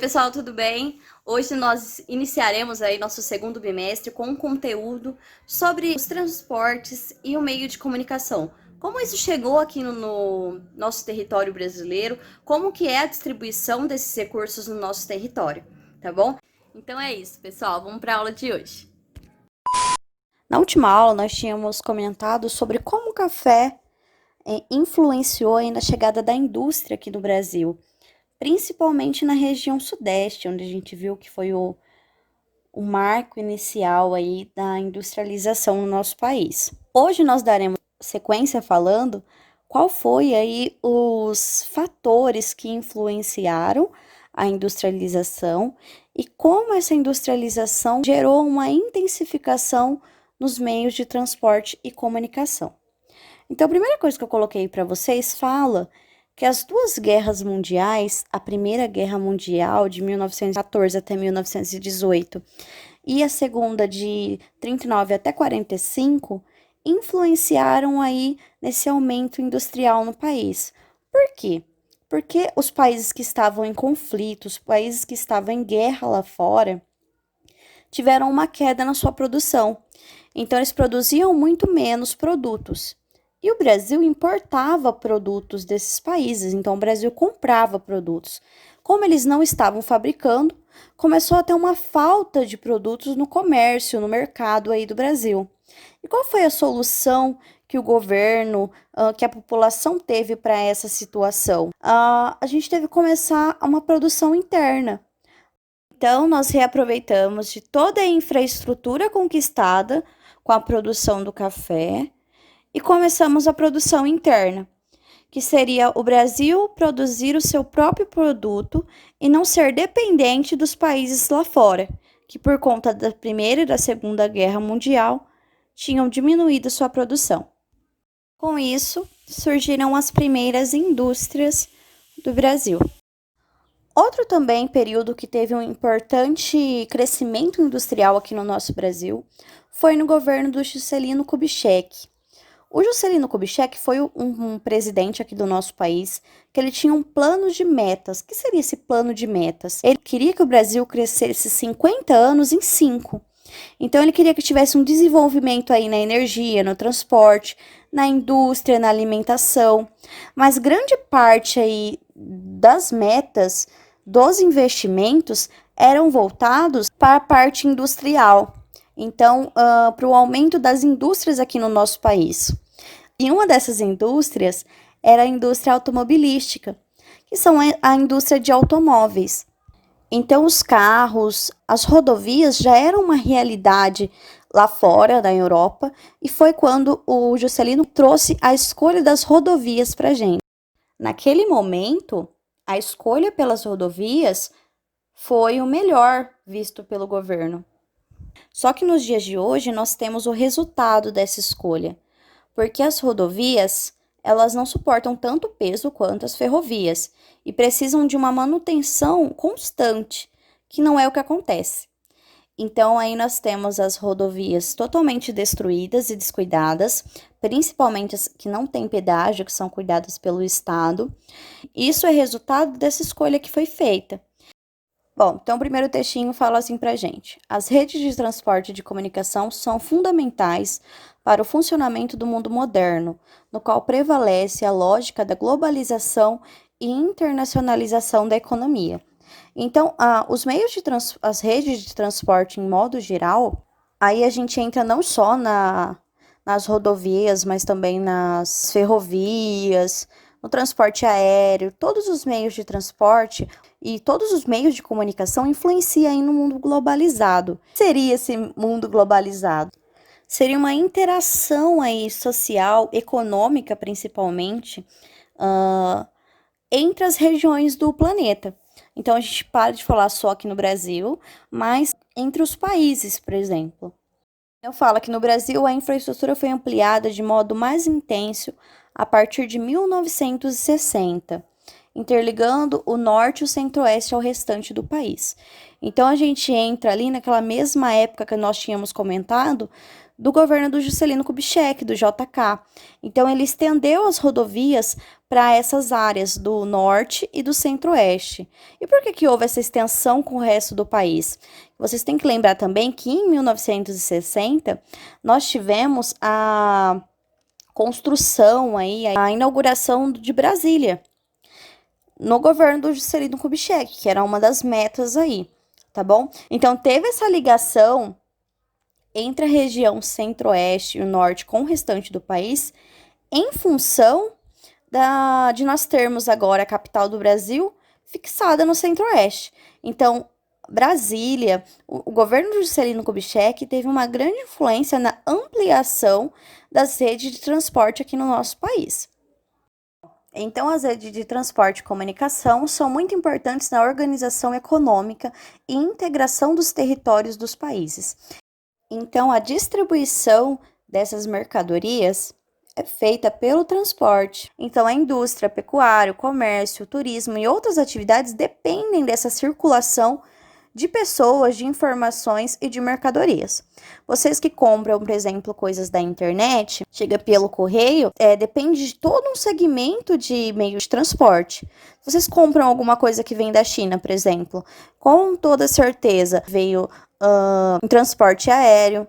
pessoal, tudo bem? Hoje nós iniciaremos aí nosso segundo bimestre com um conteúdo sobre os transportes e o meio de comunicação. Como isso chegou aqui no nosso território brasileiro, como que é a distribuição desses recursos no nosso território, tá bom? Então é isso, pessoal, vamos para a aula de hoje. Na última aula nós tínhamos comentado sobre como o café influenciou aí na chegada da indústria aqui no Brasil, principalmente na região sudeste, onde a gente viu que foi o marco inicial aí da industrialização no nosso país. Hoje nós daremos sequência falando qual foi aí os fatores que influenciaram a industrialização e como essa industrialização gerou uma intensificação nos meios de transporte e comunicação. Então, a primeira coisa que eu coloquei para vocês fala que as duas guerras mundiais, a Primeira Guerra Mundial de 1914 até 1918 e a Segunda de 39 até 45, influenciaram aí nesse aumento industrial no país. Por quê? Porque os países que estavam em conflito, os países que estavam em guerra lá fora, tiveram uma queda na sua produção. Então, eles produziam muito menos produtos. E o Brasil importava produtos desses países, então o Brasil comprava produtos. Como eles não estavam fabricando, começou a ter uma falta de produtos no comércio, no mercado aí do Brasil. E qual foi a solução que o governo, que a população teve para essa situação? A gente teve que começar uma produção interna. Então, nós reaproveitamos de toda a infraestrutura conquistada com a produção do café, e começamos a produção interna, que seria o Brasil produzir o seu próprio produto e não ser dependente dos países lá fora, que por conta da Primeira e da Segunda Guerra Mundial tinham diminuído sua produção. Com isso, surgiram as primeiras indústrias do Brasil. Outro também período que teve um importante crescimento industrial aqui no nosso Brasil foi no governo do Juscelino Kubitschek. O Juscelino Kubitschek foi um presidente aqui do nosso país que ele tinha um plano de metas. O que seria esse plano de metas? Ele queria que o Brasil crescesse 50 anos em 5. Então, ele queria que tivesse um desenvolvimento aí na energia, no transporte, na indústria, na alimentação. Mas grande parte aí das metas, dos investimentos, eram voltados para a parte industrial. Então, para o aumento das indústrias aqui no nosso país. E uma dessas indústrias era a indústria automobilística, que são a indústria de automóveis. Então, os carros, as rodovias já eram uma realidade lá fora, da Europa, e foi quando o Juscelino trouxe a escolha das rodovias para a gente. Naquele momento, a escolha pelas rodovias foi o melhor visto pelo governo. Só que nos dias de hoje nós temos o resultado dessa escolha, porque as rodovias, elas não suportam tanto peso quanto as ferrovias e precisam de uma manutenção constante, que não é o que acontece. Então aí nós temos as rodovias totalmente destruídas e descuidadas, principalmente as que não têm pedágio, que são cuidadas pelo Estado. Isso é resultado dessa escolha que foi feita. Bom, então o primeiro textinho fala assim pra gente: as redes de transporte e de comunicação são fundamentais para o funcionamento do mundo moderno, no qual prevalece a lógica da globalização e internacionalização da economia. Então, as redes de transporte em modo geral, aí a gente entra não só nas rodovias, mas também nas ferrovias, no transporte aéreo, todos os meios de transporte e todos os meios de comunicação influenciam aí no mundo globalizado. O que seria esse mundo globalizado? Seria uma interação aí social, econômica principalmente, entre as regiões do planeta. Então, a gente para de falar só aqui no Brasil, mas entre os países, por exemplo. Eu falo que no Brasil a infraestrutura foi ampliada de modo mais intenso a partir de 1960, interligando o norte e o centro-oeste ao restante do país. Então, a gente entra ali naquela mesma época que nós tínhamos comentado, do governo do Juscelino Kubitschek, do JK. Então, ele estendeu as rodovias para essas áreas do norte e do centro-oeste. E por que houve essa extensão com o resto do país? Vocês têm que lembrar também que em 1960 nós tivemos a construção aí, a inauguração de Brasília, no governo do Juscelino Kubitschek, que era uma das metas aí, tá bom? Então, teve essa ligação entre a região centro-oeste e o norte com o restante do país, em função de nós termos agora a capital do Brasil fixada no centro-oeste. Então, Brasília, o governo do Juscelino Kubitschek teve uma grande influência na ampliação das redes de transporte aqui no nosso país. Então, as redes de transporte e comunicação são muito importantes na organização econômica e integração dos territórios dos países. Então, a distribuição dessas mercadorias é feita pelo transporte. Então, a indústria, pecuária, o comércio, o turismo e outras atividades dependem dessa circulação de pessoas, de informações e de mercadorias. Vocês que compram, por exemplo, coisas da internet, chega pelo correio, depende de todo um segmento de meio de transporte. Vocês compram alguma coisa que vem da China, por exemplo, com toda certeza veio em transporte aéreo.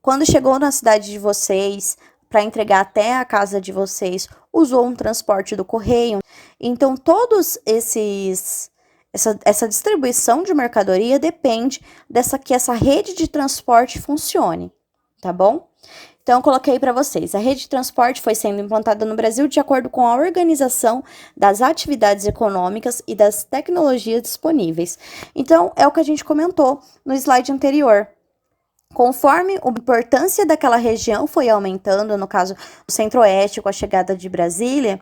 Quando chegou na cidade de vocês, para entregar até a casa de vocês, usou um transporte do correio. Então, todos essa distribuição de mercadoria depende que essa rede de transporte funcione, tá bom? Então, eu coloquei para vocês, a rede de transporte foi sendo implantada no Brasil de acordo com a organização das atividades econômicas e das tecnologias disponíveis. Então, é o que a gente comentou no slide anterior. Conforme a importância daquela região foi aumentando, no caso, o centro-oeste com a chegada de Brasília,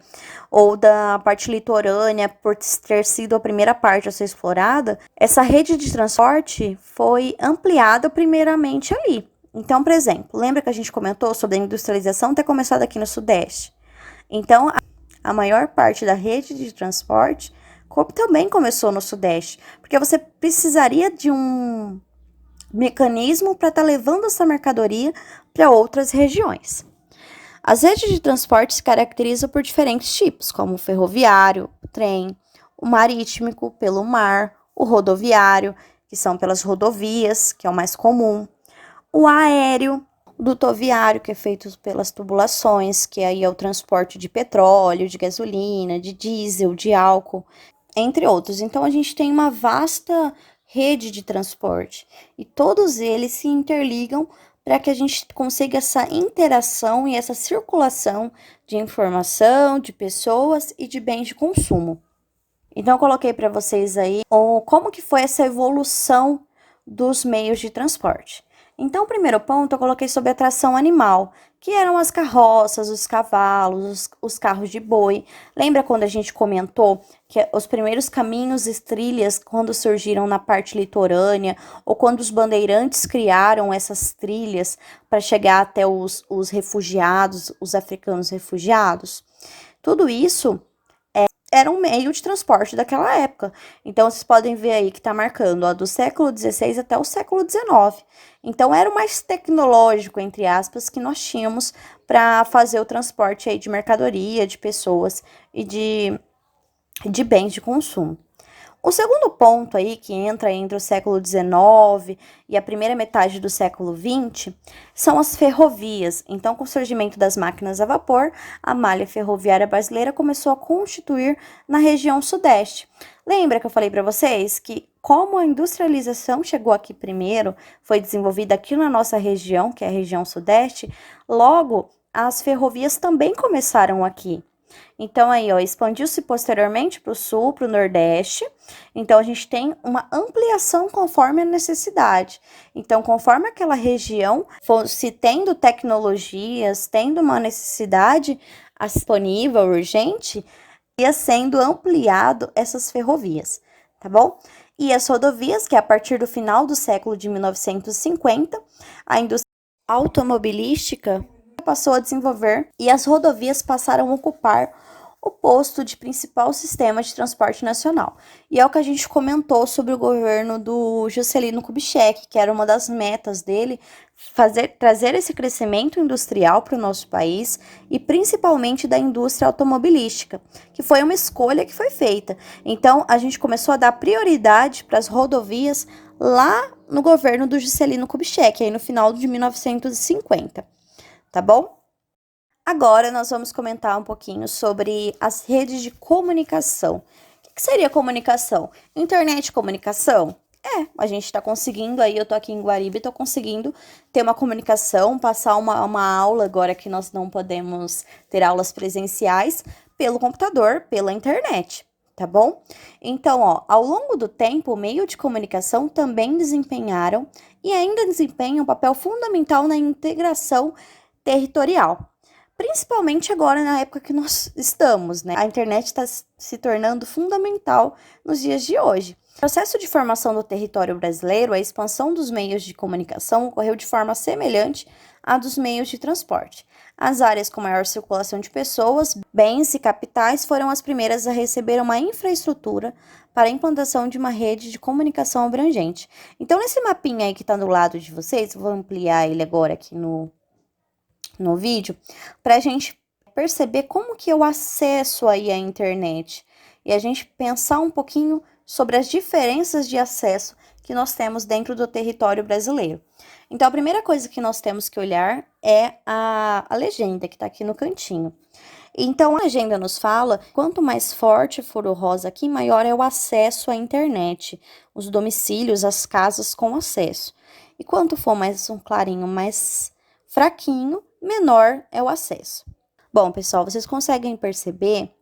ou da parte litorânea, por ter sido a primeira parte a ser explorada, essa rede de transporte foi ampliada primeiramente ali. Então, por exemplo, lembra que a gente comentou sobre a industrialização ter começado aqui no Sudeste? Então, a maior parte da rede de transporte também começou no Sudeste, porque você precisaria de um mecanismo para estar levando essa mercadoria para outras regiões. As redes de transporte se caracterizam por diferentes tipos, como o ferroviário, o trem, o marítimo, pelo mar, o rodoviário, que são pelas rodovias, que é o mais comum, o aéreo, o dutoviário, que é feito pelas tubulações, que aí é o transporte de petróleo, de gasolina, de diesel, de álcool, entre outros. Então, a gente tem uma vasta rede de transporte e todos eles se interligam para que a gente consiga essa interação e essa circulação de informação, de pessoas e de bens de consumo. Então, eu coloquei para vocês aí como que foi essa evolução dos meios de transporte. Então, o primeiro ponto eu coloquei sobre a tração animal, que eram as carroças, os cavalos, os carros de boi. Lembra quando a gente comentou que os primeiros caminhos e trilhas, quando surgiram na parte litorânea, ou quando os bandeirantes criaram essas trilhas para chegar até os refugiados, os africanos refugiados? Tudo isso era um meio de transporte daquela época. Então, vocês podem ver aí que está marcando do século XVI até o século XIX. Então, era o mais tecnológico, entre aspas, que nós tínhamos para fazer o transporte aí de mercadoria, de pessoas e de bens de consumo. O segundo ponto aí, que entra entre o século XIX e a primeira metade do século XX, são as ferrovias. Então, com o surgimento das máquinas a vapor, a malha ferroviária brasileira começou a constituir na região sudeste. Lembra que eu falei para vocês que como a industrialização chegou aqui primeiro, foi desenvolvida aqui na nossa região, que é a região sudeste, logo as ferrovias também começaram aqui. Então, aí, ó, expandiu-se posteriormente para o sul, para o nordeste. Então, a gente tem uma ampliação conforme a necessidade. Então, conforme aquela região fosse tendo tecnologias, tendo uma necessidade disponível, urgente, ia sendo ampliado essas ferrovias, tá bom? E as rodovias, que a partir do final do século de 1950, a indústria automobilística passou a desenvolver e as rodovias passaram a ocupar o posto de principal sistema de transporte nacional. E é o que a gente comentou sobre o governo do Juscelino Kubitschek, que era uma das metas dele, trazer esse crescimento industrial para o nosso país e principalmente da indústria automobilística, que foi uma escolha que foi feita. Então, a gente começou a dar prioridade para as rodovias lá no governo do Juscelino Kubitschek, aí no final de 1950, tá bom? Agora nós vamos comentar um pouquinho sobre as redes de comunicação. O que seria comunicação? Internet de comunicação? A gente está conseguindo aí, eu tô aqui em Guariba e tô conseguindo ter uma comunicação, passar uma aula, agora que nós não podemos ter aulas presenciais, pelo computador, pela internet, tá bom? Então, ao longo do tempo, o meio de comunicação também desempenharam e ainda desempenham um papel fundamental na integração territorial. Principalmente agora na época que nós estamos, né? A internet está se tornando fundamental nos dias de hoje. O processo de formação do território brasileiro, a expansão dos meios de comunicação ocorreu de forma semelhante à dos meios de transporte. As áreas com maior circulação de pessoas, bens e capitais foram as primeiras a receber uma infraestrutura para a implantação de uma rede de comunicação abrangente. Então, nesse mapinha aí que está do lado de vocês, vou ampliar ele agora aqui no vídeo, para a gente perceber como que eu acesso aí a internet e a gente pensar um pouquinho sobre as diferenças de acesso que nós temos dentro do território brasileiro. Então, a primeira coisa que nós temos que olhar é a legenda que está aqui no cantinho. Então, a legenda nos fala, quanto mais forte for o rosa aqui, maior é o acesso à internet, os domicílios, as casas com acesso. E quanto for mais um clarinho mais fraquinho, menor é o acesso. Bom, pessoal, vocês conseguem perceber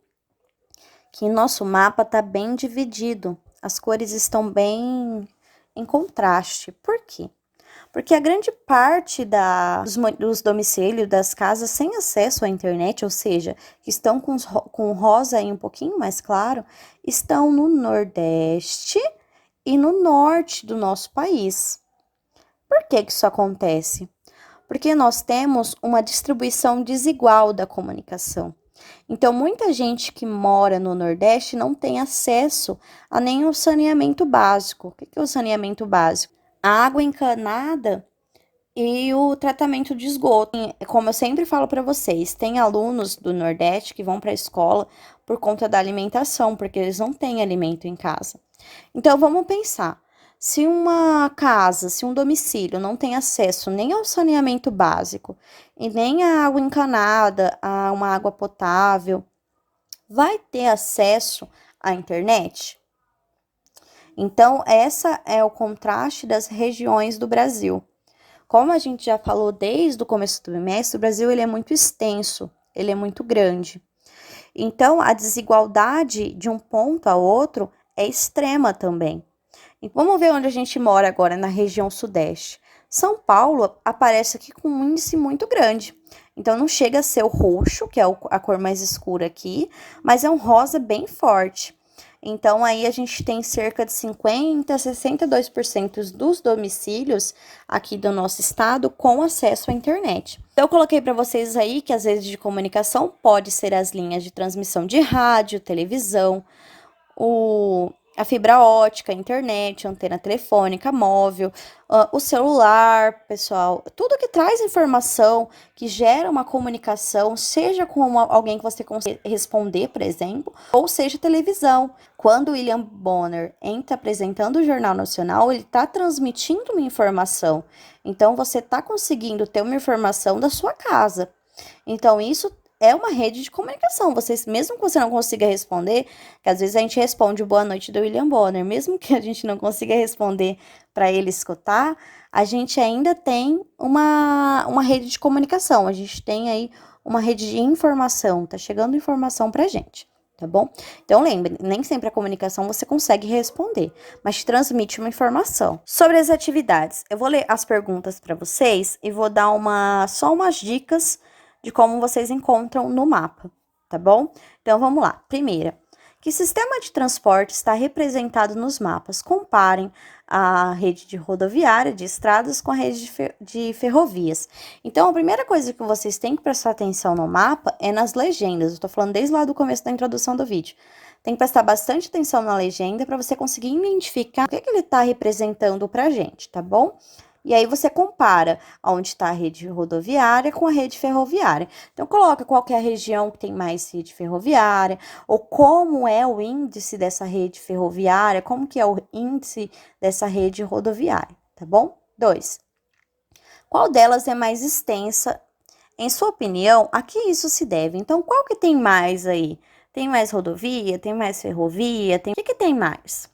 que nosso mapa está bem dividido. As cores estão bem em contraste. Por quê? Porque a grande parte dos domicílios, das casas sem acesso à internet, ou seja, que estão com rosa aí um pouquinho mais claro, estão no Nordeste e no Norte do nosso país. Por que isso acontece? Porque nós temos uma distribuição desigual da comunicação. Então, muita gente que mora no Nordeste não tem acesso a nenhum saneamento básico. O que é o saneamento básico? A água encanada e o tratamento de esgoto. Como eu sempre falo para vocês, tem alunos do Nordeste que vão para a escola por conta da alimentação, porque eles não têm alimento em casa. Então, vamos pensar. Se uma casa, se um domicílio não tem acesso nem ao saneamento básico e nem à água encanada, a uma água potável, vai ter acesso à internet? Então, essa é o contraste das regiões do Brasil. Como a gente já falou desde o começo do bimestre, o Brasil ele é muito extenso, ele é muito grande. Então, a desigualdade de um ponto a outro é extrema também. E vamos ver onde a gente mora agora, na região sudeste. São Paulo aparece aqui com um índice muito grande. Então, não chega a ser o roxo, que é a cor mais escura aqui, mas é um rosa bem forte. Então, aí a gente tem cerca de 50% a 62% dos domicílios aqui do nosso estado com acesso à internet. Então, eu coloquei para vocês aí que as redes de comunicação pode ser as linhas de transmissão de rádio, televisão, a fibra ótica, a internet, a antena telefônica, móvel, o celular, pessoal, tudo que traz informação, que gera uma comunicação, seja com alguém que você consiga responder, por exemplo, ou seja televisão. Quando o William Bonner entra apresentando o Jornal Nacional, ele está transmitindo uma informação. Então, você está conseguindo ter uma informação da sua casa. Então, isso é uma rede de comunicação. Mesmo que você não consiga responder, que às vezes a gente responde o boa noite do William Bonner, mesmo que a gente não consiga responder para ele escutar, a gente ainda tem uma rede de comunicação, a gente tem aí uma rede de informação, tá chegando informação pra gente, tá bom? Então lembre, nem sempre a comunicação você consegue responder, mas te transmite uma informação. Sobre as atividades, eu vou ler as perguntas para vocês e vou dar só umas dicas de como vocês encontram no mapa, tá bom? Então, vamos lá. Primeira, Que sistema de transporte está representado nos mapas? Comparem a rede de rodoviária, de estradas, com a rede de ferrovias. Então, a primeira coisa que vocês têm que prestar atenção no mapa é nas legendas. Eu estou falando desde lá do começo da introdução do vídeo. Tem que prestar bastante atenção na legenda para você conseguir identificar o que ele está representando para a gente, tá bom? E aí você compara onde está a rede rodoviária com a rede ferroviária. Então, coloca qual que é a região que tem mais rede ferroviária, ou como é o índice dessa rede ferroviária, como que é o índice dessa rede rodoviária, tá bom? 2. Qual delas é mais extensa? Em sua opinião, a que isso se deve? Então, qual que tem mais aí? Tem mais rodovia? Tem mais ferrovia? O que tem mais?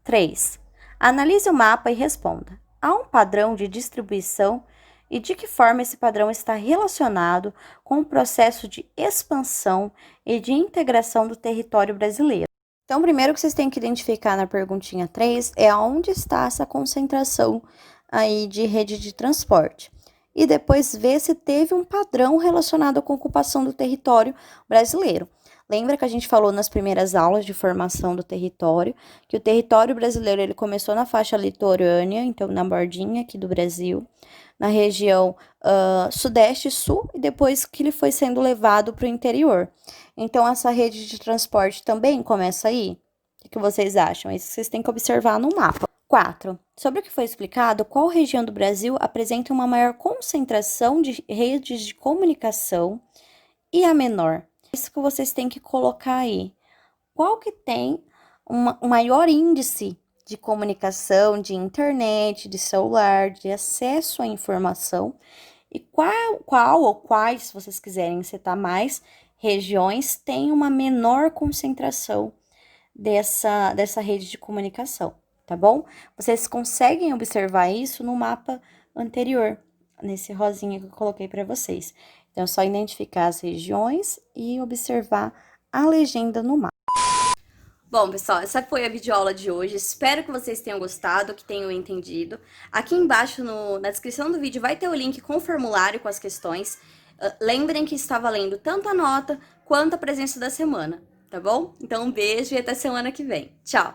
3. Analise o mapa e responda. Há um padrão de distribuição e de que forma esse padrão está relacionado com o processo de expansão e de integração do território brasileiro. Então, primeiro que vocês têm que identificar na perguntinha 3 é onde está essa concentração aí de rede de transporte. E depois ver se teve um padrão relacionado com a ocupação do território brasileiro. Lembra que a gente falou nas primeiras aulas de formação do território, que o território brasileiro ele começou na faixa litorânea, então na bordinha aqui do Brasil, na região sudeste e sul, e depois que ele foi sendo levado para o interior. Então, essa rede de transporte também começa aí? O que vocês acham? É isso que vocês têm que observar no mapa. 4. Sobre o que foi explicado, qual região do Brasil apresenta uma maior concentração de redes de comunicação e a menor? Isso que vocês têm que colocar aí. Qual que tem um maior índice de comunicação, de internet, de celular, de acesso à informação? E qual ou quais, se vocês quiserem citar mais, regiões têm uma menor concentração dessa rede de comunicação, tá bom? Vocês conseguem observar isso no mapa anterior, nesse rosinha que eu coloquei para vocês. Então, é só identificar as regiões e observar a legenda no mapa. Bom, pessoal, essa foi a videoaula de hoje. Espero que vocês tenham gostado, que tenham entendido. Aqui embaixo na descrição do vídeo vai ter o link com o formulário com as questões. Lembrem que está valendo tanto a nota quanto a presença da semana, tá bom? Então, um beijo e até semana que vem. Tchau!